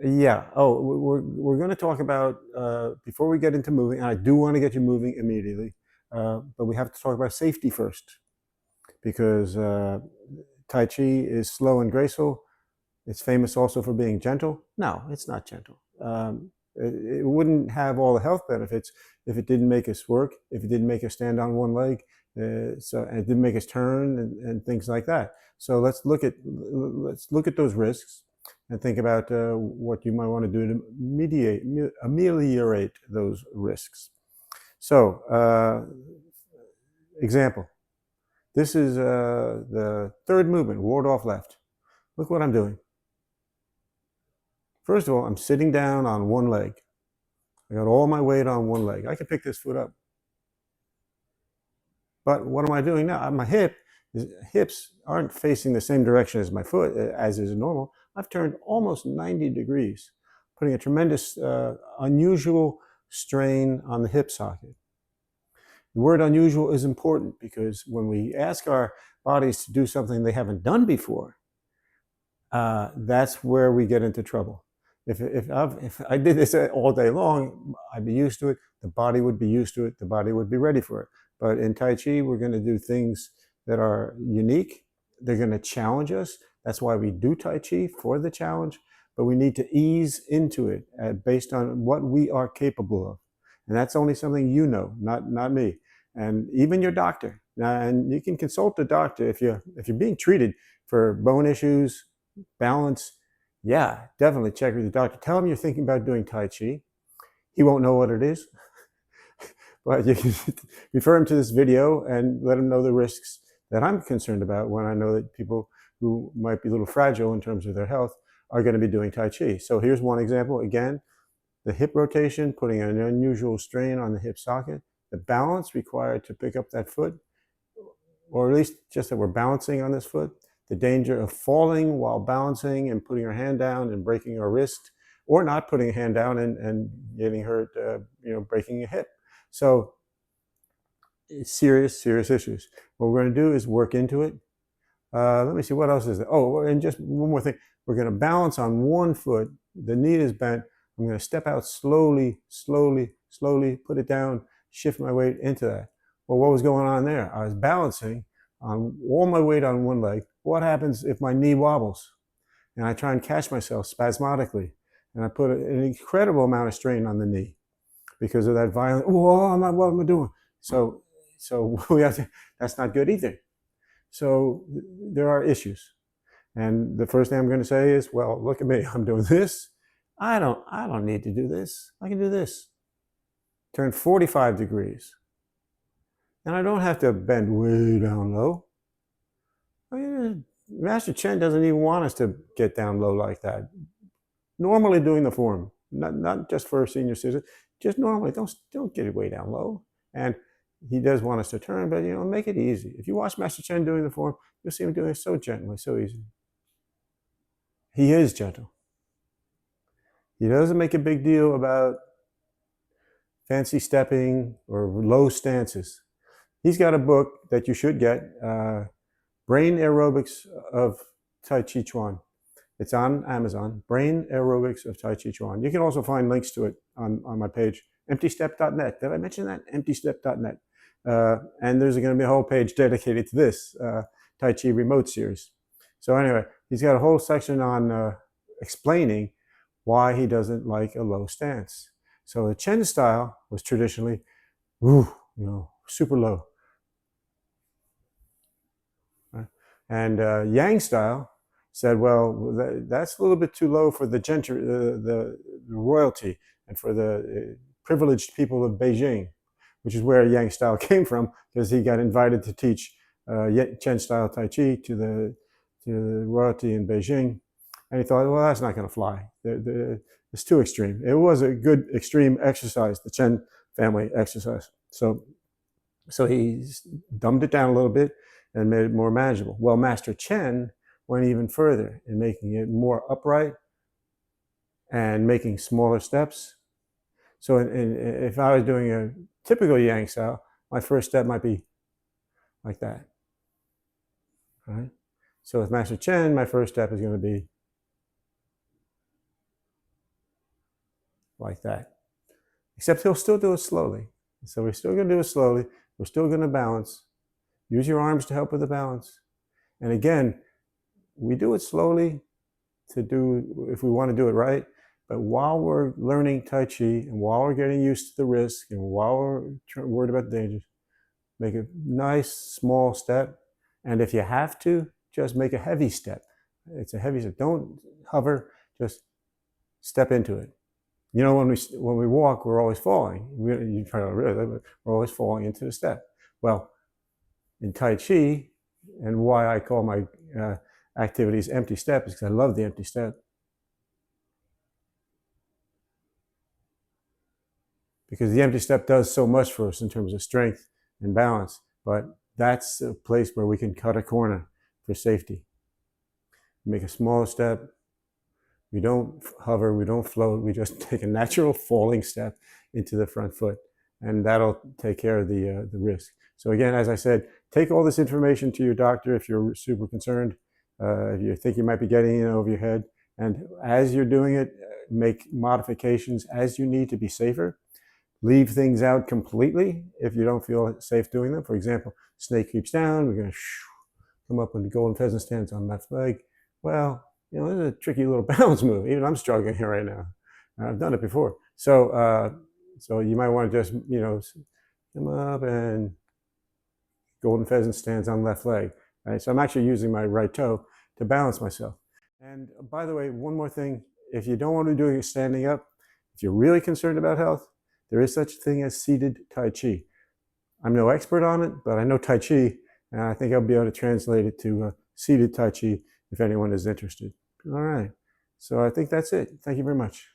Yeah. Oh, we're going to talk about before we get into moving. And I do want to get you moving immediately, but we have to talk about safety first because Tai Chi is slow and graceful. It's famous also for being gentle. No, it's not gentle. It wouldn't have all the health benefits if it didn't make us work, if it didn't make us stand on one leg, and it didn't make us turn and things like that. So let's look at those risks and think about what you might want to do to ameliorate those risks. So, example. This is the third movement, ward off left. Look what I'm doing. First of all, I'm sitting down on one leg. I got all my weight on one leg. I can pick this foot up. But what am I doing now? My hips aren't facing the same direction as my foot, as is normal. I've turned almost 90 degrees, putting a tremendous, unusual strain on the hip socket. The word unusual is important because when we ask our bodies to do something they haven't done before, that's where we get into trouble. If I did this all day long, I'd be used to it. The body would be used to it. The body would be ready for it. But in Tai Chi, we're going to do things that are unique. They're going to challenge us. That's why we do Tai Chi, for the challenge. But we need to ease into it based on what we are capable of. And that's only something you know, not me. And even your doctor. And you can consult the doctor if you're being treated for bone issues, balance. Yeah, definitely check with your doctor. Tell him you're thinking about doing Tai Chi. He won't know what it is, but you can refer him to this video and let him know the risks that I'm concerned about when I know that people who might be a little fragile in terms of their health are going to be doing Tai Chi. So here's one example. Again, the hip rotation, putting an unusual strain on the hip socket, the balance required to pick up that foot, or at least just that we're balancing on this foot, the danger of falling while balancing and putting our hand down and breaking our wrist, or not putting a hand down and getting hurt, breaking a hip. So serious issues. What we're going to do is work into it. Let me see, what else is there? Oh, and just one more thing. We're going to balance on one foot. The knee is bent. I'm going to step out slowly, put it down, shift my weight into that. Well, what was going on there? I was balancing on all my weight on one leg. What happens if my knee wobbles? And I try and catch myself spasmodically. And I put an incredible amount of strain on the knee because of that violent, whoa, what am I doing? So we have to, that's not good either. So there are issues. And the first thing I'm going to say is, well, look at me. I'm doing this. I don't need to do this. I can do this. Turn 45 degrees. And I don't have to bend way down low. Master Chen doesn't even want us to get down low like that. Normally doing the form, not just for senior citizens, just normally, don't get it way down low. And he does want us to turn, but make it easy. If you watch Master Chen doing the form, you'll see him doing it so gently, so easy. He is gentle. He doesn't make a big deal about fancy stepping or low stances. He's got a book that you should get, Brain Aerobics of Tai Chi Chuan. It's on Amazon, Brain Aerobics of Tai Chi Chuan. You can also find links to it on my page, emptystep.net. Did I mention that? emptystep.net. And there's going to be a whole page dedicated to this Tai Chi remote series. So anyway, he's got a whole section on explaining why he doesn't like a low stance. So the Chen style was traditionally, super low. Right? And Yang style said, well, that's a little bit too low for the royalty and for the privileged people of Beijing, which is where Yang style came from, because he got invited to teach Chen style Tai Chi to the royalty in Beijing. And he thought, well, that's not going to fly. It's too extreme. It was a good extreme exercise, the Chen family exercise. So he dumbed it down a little bit and made it more manageable. Well, Master Chen went even further in making it more upright and making smaller steps. So if I was doing a typical Yang style, my first step might be like that. Right? So with Master Chen, my first step is going to be like that. Except he'll still do it slowly. So we're still going to do it slowly. We're still going to balance. Use your arms to help with the balance. And again, we do it slowly to do, if we want to do it right. But while we're learning Tai Chi and while we're getting used to the risk and while we're worried about the dangers, make a nice small step. And if you have to, just make a heavy step. It's a heavy step. Don't hover, just step into it. You know, when we walk, we're always falling. You try to realize that, we're always falling into the step. Well, in Tai Chi, and why I call my activities empty step is because I love the empty step. Because the empty step does so much for us in terms of strength and balance, but that's a place where we can cut a corner for safety. Make a smaller step. We don't hover, we don't float, we just take a natural falling step into the front foot, and that'll take care of the risk. So again, as I said, take all this information to your doctor if you're super concerned, if you think you might be getting in over your head, and as you're doing it, make modifications as you need to be safer. Leave things out completely if you don't feel safe doing them. For example, snake creeps down, we're going to come up when the golden pheasant stands on left leg. Well, you know, this is a tricky little balance move. Even I'm struggling here right now. I've done it before. So so you might want to just, you know, come up and golden pheasant stands on left leg. Right? So I'm actually using my right toe to balance myself. And by the way, one more thing. If you don't want to be doing it standing up, if you're really concerned about health, there is such a thing as seated Tai Chi. I'm no expert on it, but I know Tai Chi, and I think I'll be able to translate it to seated Tai Chi if anyone is interested. All right. So I think that's it. Thank you very much.